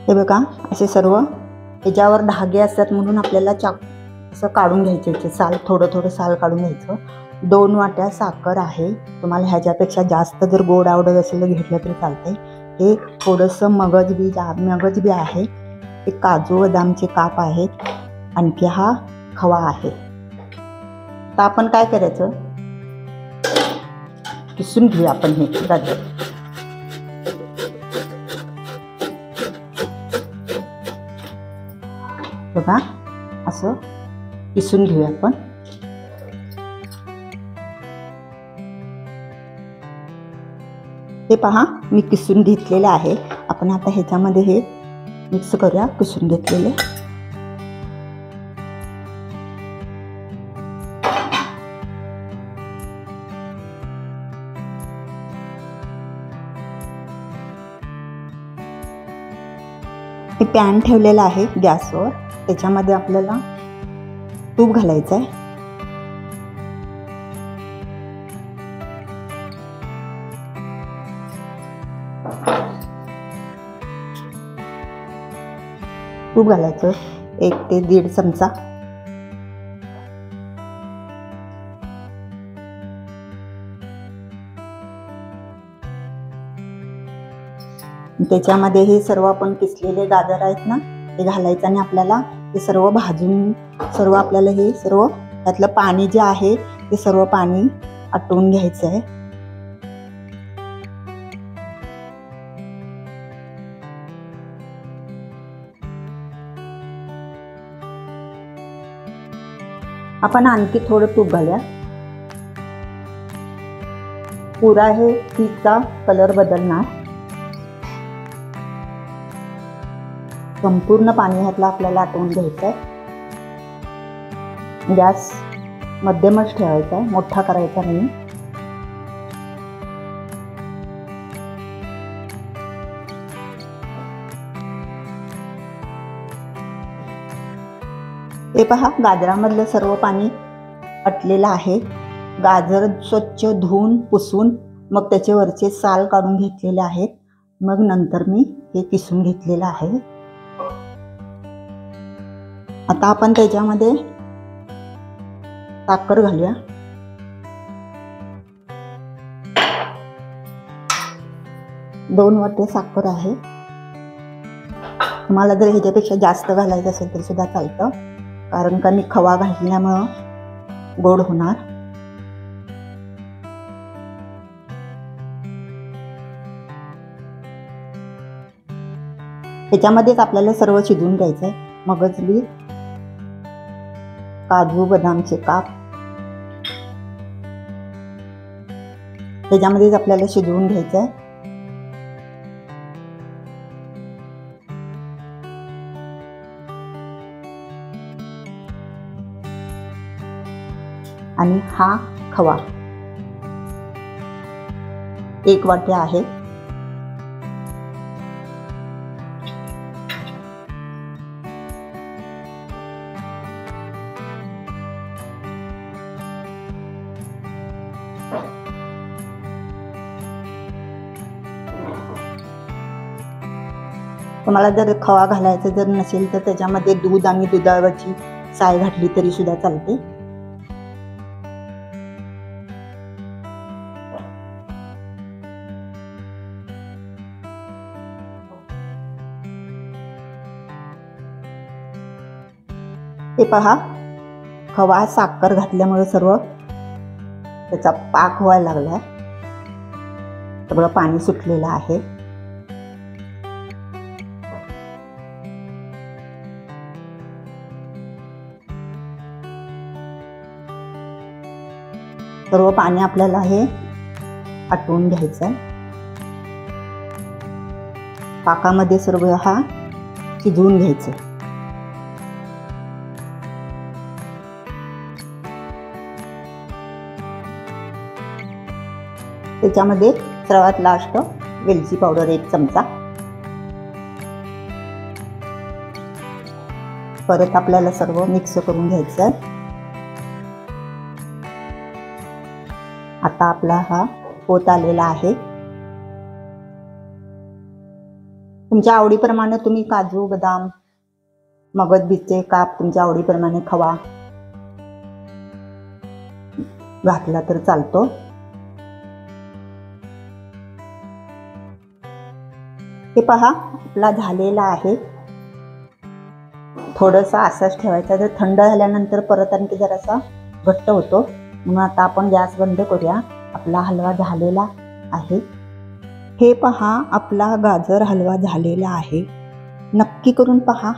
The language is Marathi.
हे बघा असे सर्व ह्याच्यावर धागे असतात म्हणून आपल्याला असं काढून घ्यायचे, याचे साल थोडं थोडं साल काढून घ्यायचं. 2 वाट्या साखर आहे. तुम्हाला ह्याच्यापेक्षा जास्त जर गोड आवडत असेल तर घेतलं तरी चालतंय. हे थोडंसं मगज बी आहे. हे काजू बदामचे काप आहेत. आणखी हा खवा आहे. तर आपण काय करायचं, किसून घेऊया आपण हे गाजर. बघा असं किसून घेऊया आपण. हे पहा मी किसून घेतलेले आहे. आपण आता ह्याच्यामध्ये हे मिक्स करूया किसून घेतलेले. हे पॅन ठेवलेलं आहे गॅसवर. त्याच्यामध्ये आपल्याला तूप घालायचं आहे. तूप घालायचं 1 ते 1.5 चमचा. त्याच्यामध्ये हे सर्व आपण किसलेले गाजर आहेत ना ते घालायचं आणि आपल्याला हे सर्व भाजून आपल्याला हे सर्व त्यातलं पाणी जे आहे ते सर्व पाणी आटवून घ्यायचं आहे. आपण आणखी थोडं तूप घालूया. पुरा हे चीजचा कलर बदलणार. संपूर्ण पाणी ह्यातलं आपल्याला आटवून घ्यायचं आहे. गॅस मध्यमच ठेवायचा आहे, मोठा करायचा नाही. हे पहा गाजरामधलं सर्व पाणी आटलेलं आहे. गाजर स्वच्छ धुवून पुसून मग त्याचे वरचे साल काढून घेतलेले आहेत. मग नंतर मी हे किसून घेतलेलं आहे. आता आपण त्याच्यामध्ये साखर घालूया. दोन वाटे साखर आहे. तुम्हाला जर ह्याच्यापेक्षा जास्त घालायचं असेल तर सुद्धा चालतं, कारण का मी खवा घातल्यामुळं गोड होणार. ह्याच्यामध्येच आपल्याला सर्व शिजवून घ्यायचं आहे. मगजली, काजू बदामचे काप त्याच्यामध्येच आपल्याला शिजवून घ्यायचं आहे. आणि हा खवा 1 वाटी आहे. तुम्हाला जर खवा घालायचं जर नसेल तर त्याच्यामध्ये दूध आणि दुधावरची साय घातली तरी सुद्धा चालते. हे पहा खवा साखर घातल्यामुळे सर्व त्याचा पाक व्हायला लागलाय. सगळं पाणी सुटलेलं आहे. सर्व पाणी आपल्याला हे आटवून घ्यायचं आहे. पाकामध्ये सर्व हा शिजवून घ्यायचं. त्याच्यामध्ये सर्वात लास्ट वेलची पावडर 1 चमचा. परत आपल्याला सर्व मिक्स करून घ्यायचं आहे. आता आपला हा होत आलेला आहे. तुमच्या आवडीप्रमाणे तुम्ही काजू, बदाम, मगज बीचे काप तुमच्या आवडीप्रमाणे खवा घातला तर चालतो. हे पहा आपला झालेला आहे. थोडंसं असंच ठेवायचं, जर थंड झाल्यानंतर परत आणखी जरासा घट्ट होतो. म्हणून आता आपण गॅस बंद करूया. आपला हलवा झालेला आहे. हे पहा आपला गाजर हलवा झालेला आहे. नक्की करून पहा.